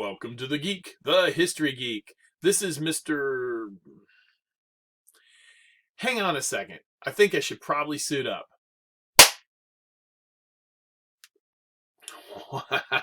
Welcome to the Geek, the History Geek. This is Mr. Hang on a second. I think I should probably suit up.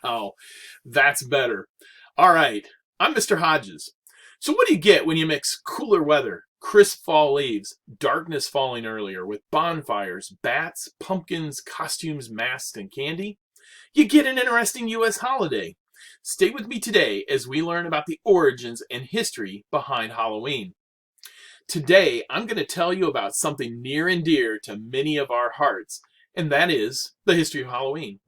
Wow, that's better. All right, I'm Mr. Hodges. So what do you get when you mix cooler weather, crisp fall leaves, darkness falling earlier with bonfires, bats, pumpkins, costumes, masks, and candy? You get an interesting U.S. holiday. Stay with me today as we learn about the origins and history behind Halloween. Today, I'm going to tell you about something near and dear to many of our hearts, and that is the history of Halloween.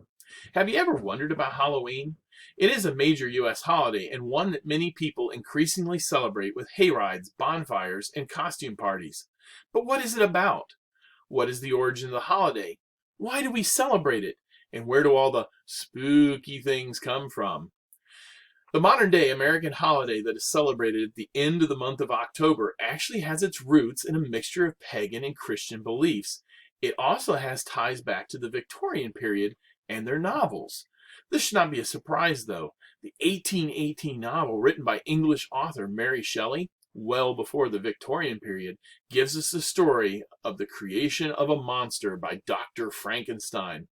Have you ever wondered about Halloween? It is a major U.S. holiday and one that many people increasingly celebrate with hayrides, bonfires, and costume parties. But what is it about? What is the origin of the holiday? Why do we celebrate it? And where do all the spooky things come from? The modern-day American holiday that is celebrated at the end of the month of October actually has its roots in a mixture of pagan and Christian beliefs. It also has ties back to the Victorian period and their novels. This should not be a surprise, though. The 1818 novel written by English author Mary Shelley, well before the Victorian period, gives us the story of the creation of a monster by Dr. Frankenstein.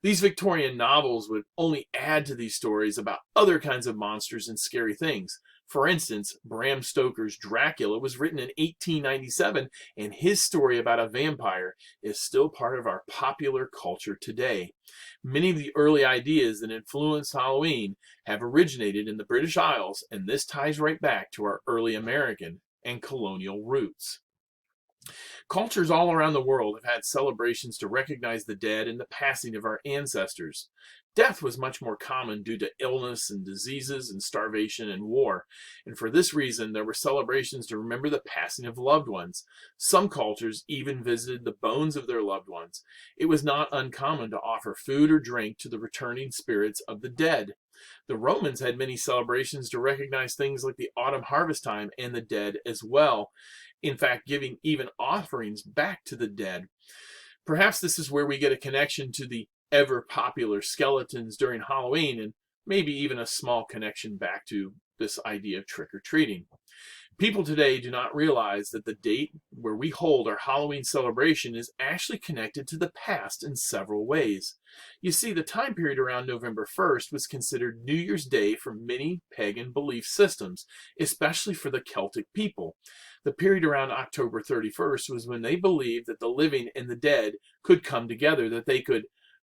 These Victorian novels would only add to these stories about other kinds of monsters and scary things. For instance, Bram Stoker's Dracula was written in 1897, and his story about a vampire is still part of our popular culture today. Many of the early ideas that influenced Halloween have originated in the British Isles, and this ties right back to our early American and colonial roots. Cultures all around the world have had celebrations to recognize the dead and the passing of our ancestors. Death was much more common due to illness and diseases and starvation and war, and for this reason there were celebrations to remember the passing of loved ones. Some cultures even visited the bones of their loved ones. It was not uncommon to offer food or drink to the returning spirits of the dead. The Romans had many celebrations to recognize things like the autumn harvest time and the dead as well. In fact, giving even offerings back to the dead. Perhaps this is where we get a connection to the ever popular skeletons during Halloween, and maybe even a small connection back to this idea of trick-or-treating. People today do not realize that the date where we hold our Halloween celebration is actually connected to the past in several ways. You see, the time period around November 1st was considered New Year's Day for many pagan belief systems, especially for the Celtic people. The period around October 31st was when they believed that the living and the dead could come together, that they could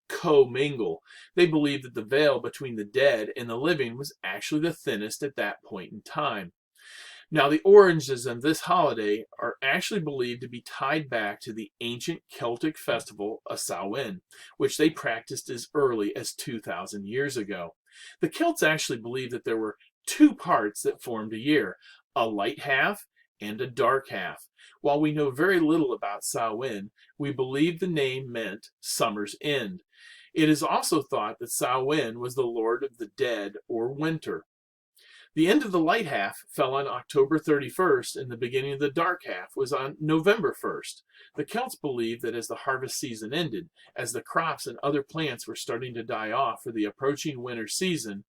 commingle. They believed that the veil between the dead and the living was actually the thinnest at that point in time. Now, the origins of this holiday are actually believed to be tied back to the ancient Celtic festival of Samhain, which they practiced as early as 2,000 years ago. The Celts actually believed that there were two parts that formed a year, a light half and a dark half. While we know very little about Samhain, we believe the name meant summer's end. It is also thought that Samhain was the lord of the dead or winter. The end of the light half fell on October 31st, and the beginning of the dark half was on November 1st. The Celts believed that as the harvest season ended, as the crops and other plants were starting to die off for the approaching winter season,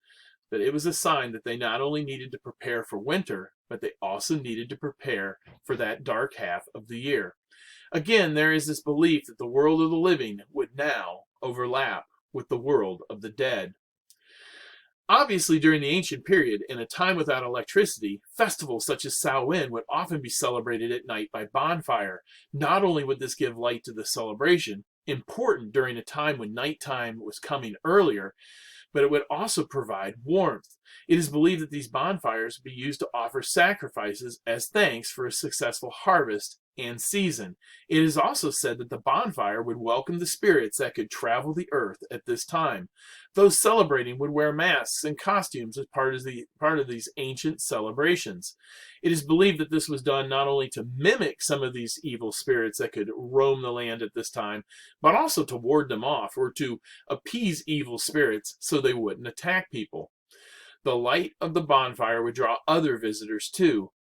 that it was a sign that they not only needed to prepare for winter, but they also needed to prepare for that dark half of the year. Again, there is this belief that the world of the living would now overlap with the world of the dead. Obviously, during the ancient period, in a time without electricity, festivals such as Samhain would often be celebrated at night by bonfire. Not only would this give light to the celebration, important during a time when nighttime was coming earlier, but it would also provide warmth. It is believed that these bonfires would be used to offer sacrifices as thanks for a successful harvest and season. It is also said that the bonfire would welcome the spirits that could travel the earth at this time. Those celebrating would wear masks and costumes as part of these ancient celebrations. It is believed that this was done not only to mimic some of these evil spirits that could roam the land at this time, but also to ward them off or to appease evil spirits so they wouldn't attack people. The light of the bonfire would draw other visitors too.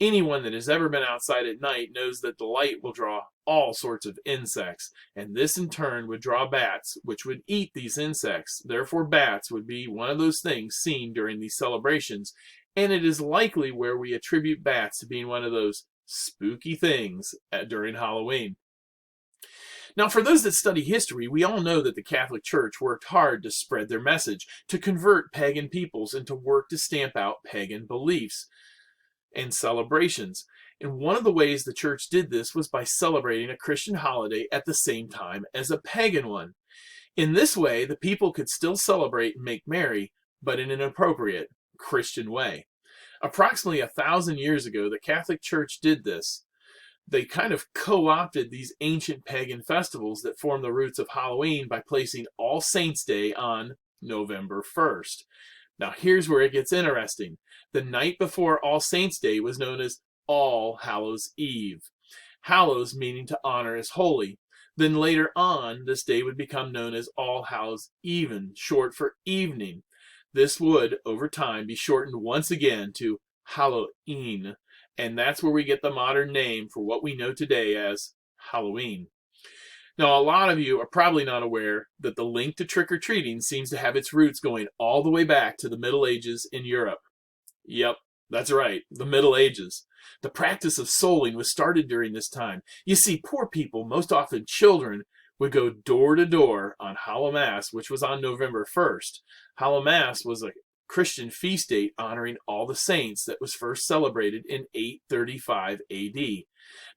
Anyone that has ever been outside at night knows that the light will draw all sorts of insects, and this in turn would draw bats, which would eat these insects. Therefore, bats would be one of those things seen during these celebrations, and it is likely where we attribute bats to being one of those spooky things during Halloween. Now, for those that study history, we all know that the Catholic Church worked hard to spread their message, to convert pagan peoples, and to work to stamp out pagan beliefs and celebrations. And one of the ways the church did this was by celebrating a Christian holiday at the same time as a pagan one. In this way, the people could still celebrate and make merry, but in an appropriate Christian way. Approximately 1,000 years ago, the Catholic Church did this. They kind of co-opted these ancient pagan festivals that form the roots of Halloween by placing All Saints' Day on November 1st. Now, here's where it gets interesting. The night before All Saints' Day was known as All Hallows' Eve. Hallows meaning to honor as holy. Then later on, this day would become known as All Hallows' Even, short for evening. This would, over time, be shortened once again to Halloween, and that's where we get the modern name for what we know today as Halloween. Now, a lot of you are probably not aware that the link to trick-or-treating seems to have its roots going all the way back to the Middle Ages in Europe. Yep, that's right, the Middle Ages. The practice of souling was started during this time. You see, poor people, most often children, would go door to door on Hallowmass, which was on November 1st. Hallowmass was a Christian feast date honoring all the saints that was first celebrated in 835 AD.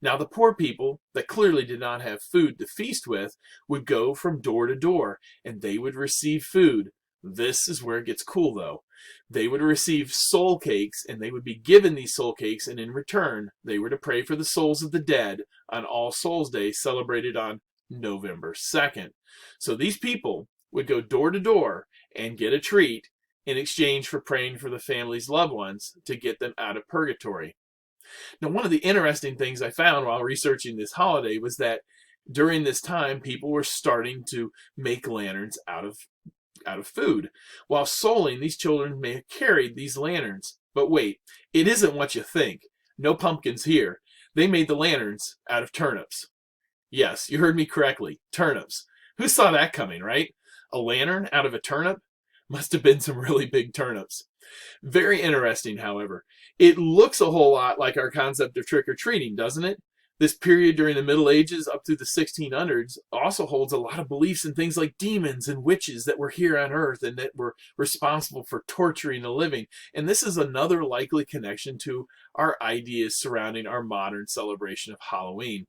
Now, the poor people that clearly did not have food to feast with would go from door to door, and they would receive food. This is where it gets cool, though. They would receive soul cakes, and they would be given these soul cakes, and in return, they were to pray for the souls of the dead on All Souls' Day, celebrated on November 2nd. So these people would go door to door and get a treat in exchange for praying for the family's loved ones to get them out of purgatory. Now, one of the interesting things I found while researching this holiday was that during this time, people were starting to make lanterns out of food. While souling, these children may have carried these lanterns. But wait, it isn't what you think. No pumpkins here. They made the lanterns out of turnips. Yes, you heard me correctly. Turnips. Who saw that coming, right? A lantern out of a turnip? Must have been some really big turnips. Very interesting, however. It looks a whole lot like our concept of trick-or-treating, doesn't it? This period during the Middle Ages up through the 1600s also holds a lot of beliefs in things like demons and witches that were here on Earth and that were responsible for torturing the living. And this is another likely connection to our ideas surrounding our modern celebration of Halloween.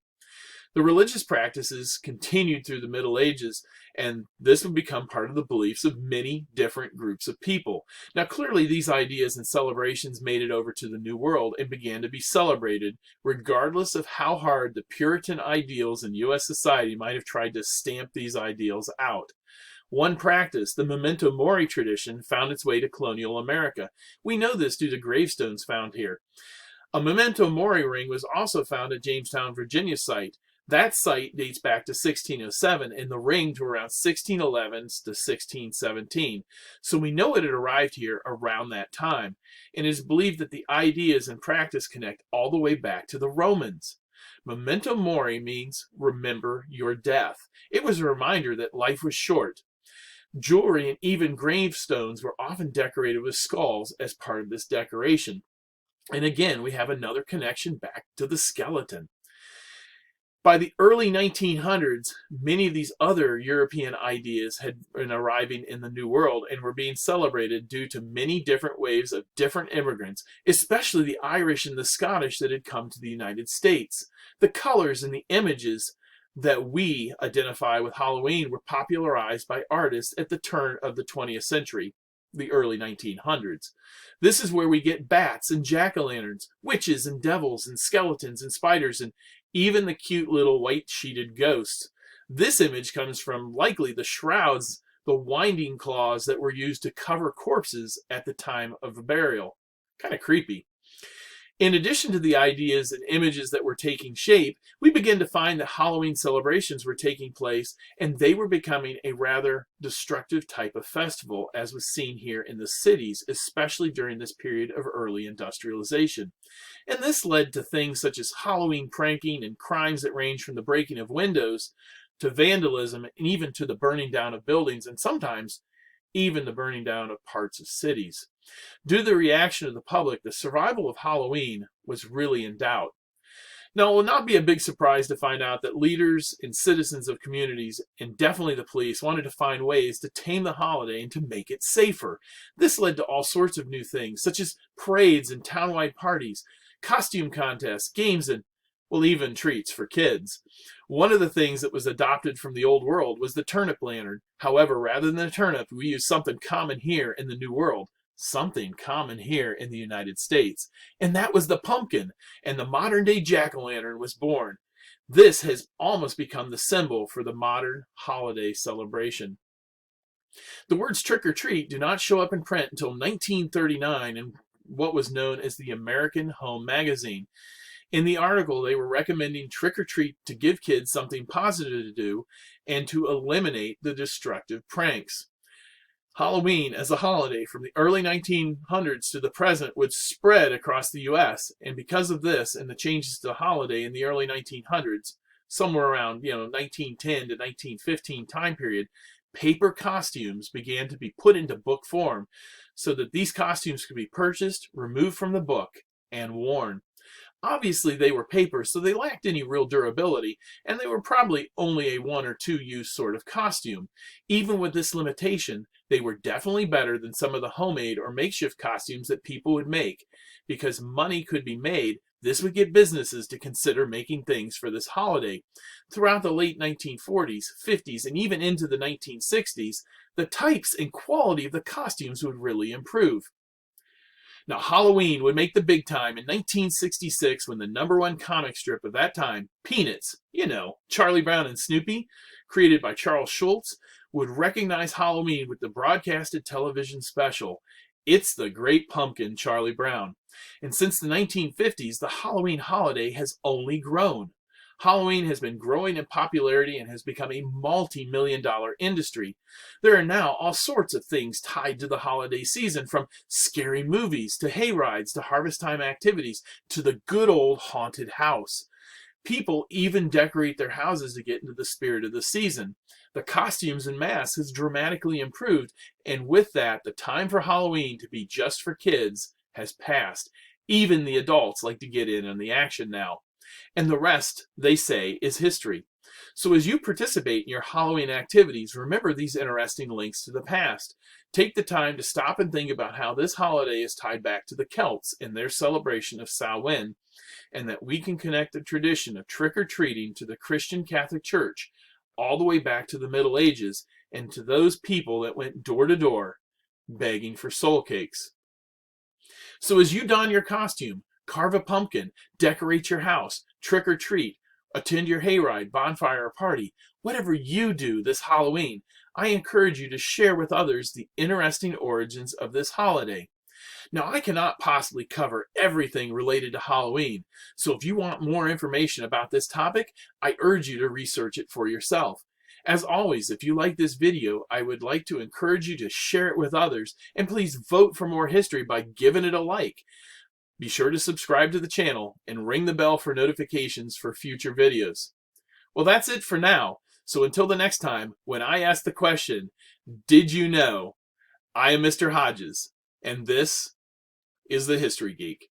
The religious practices continued through the Middle Ages, and this would become part of the beliefs of many different groups of people. Now, clearly, these ideas and celebrations made it over to the New World and began to be celebrated, regardless of how hard the Puritan ideals in U.S. society might have tried to stamp these ideals out. One practice, the memento mori tradition, found its way to colonial America. We know this due to gravestones found here. A memento mori ring was also found at Jamestown, Virginia site. That site dates back to 1607 and the ring to around 1611 to 1617. So we know it had arrived here around that time. And it is believed that the ideas and practice connect all the way back to the Romans. Memento mori means remember your death. It was a reminder that life was short. Jewelry and even gravestones were often decorated with skulls as part of this decoration. And again, we have another connection back to the skeleton. By the early 1900s, many of these other European ideas had been arriving in the New World and were being celebrated due to many different waves of different immigrants, especially the Irish and the Scottish that had come to the United States. The colors and the images that we identify with Halloween were popularized by artists at the turn of the 20th century, the early 1900s. This is where we get bats and jack-o'-lanterns, witches and devils and skeletons and spiders and even the cute little white-sheeted ghosts. This image comes from likely the shrouds, the winding claws that were used to cover corpses at the time of a burial. Kind of creepy. In addition to the ideas and images that were taking shape, we begin to find that Halloween celebrations were taking place and they were becoming a rather destructive type of festival, as was seen here in the cities, especially during this period of early industrialization. And this led to things such as Halloween pranking and crimes that range from the breaking of windows to vandalism and even to the burning down of buildings and sometimes even the burning down of parts of cities. Due to the reaction of the public, the survival of Halloween was really in doubt. Now, it will not be a big surprise to find out that leaders and citizens of communities, and definitely the police, wanted to find ways to tame the holiday and to make it safer. This led to all sorts of new things, such as parades and townwide parties, costume contests, games, and, well, even treats for kids. One of the things that was adopted from the old world was the turnip lantern. However, rather than the turnip, we use something common here in the New World. Something common here in the United States, and that was the pumpkin, and the modern-day jack-o'-lantern was born. This has almost become the symbol for the modern holiday celebration. The words trick-or-treat do not show up in print until 1939 in what was known as the American Home Magazine. In the article, they were recommending trick-or-treat to give kids something positive to do and to eliminate the destructive pranks. Halloween as a holiday from the early 1900s to the present would spread across the U.S. And because of this and the changes to the holiday in the early 1900s, somewhere around 1910 to 1915 time period, paper costumes began to be put into book form so that these costumes could be purchased, removed from the book, and worn. Obviously, they were paper, so they lacked any real durability, and they were probably only a one or two use sort of costume. Even with this limitation, they were definitely better than some of the homemade or makeshift costumes that people would make. Because money could be made, this would get businesses to consider making things for this holiday. Throughout the late 1940s, 50s, and even into the 1960s, the types and quality of the costumes would really improve. Now, Halloween would make the big time in 1966 when the #1 comic strip of that time, Peanuts, Charlie Brown and Snoopy, created by Charles Schulz, would recognize Halloween with the broadcasted television special, It's the Great Pumpkin, Charlie Brown. And since the 1950s, the Halloween holiday has only grown. Halloween has been growing in popularity and has become a multi-million-dollar industry. There are now all sorts of things tied to the holiday season, from scary movies to hayrides to harvest time activities to the good old haunted house. People even decorate their houses to get into the spirit of the season. The costumes and masks has dramatically improved, and with that, the time for Halloween to be just for kids has passed. Even the adults like to get in on the action now. And the rest, they say, is history. So as you participate in your Halloween activities, remember these interesting links to the past. Take the time to stop and think about how this holiday is tied back to the Celts and their celebration of Samhain, and that we can connect the tradition of trick-or-treating to the Christian Catholic Church all the way back to the Middle Ages and to those people that went door to door begging for soul cakes. So as you don your costume, carve a pumpkin, decorate your house, trick or treat, attend your hayride, bonfire, or party, whatever you do this Halloween, I encourage you to share with others the interesting origins of this holiday. Now, I cannot possibly cover everything related to Halloween, so if you want more information about this topic, I urge you to research it for yourself. As always, if you like this video, I would like to encourage you to share it with others, and please vote for more history by giving it a like. Be sure to subscribe to the channel and ring the bell for notifications for future videos. Well, that's it for now. So until the next time, when I ask the question, did you know? I am Mr. Hodges, and this is the History Geek.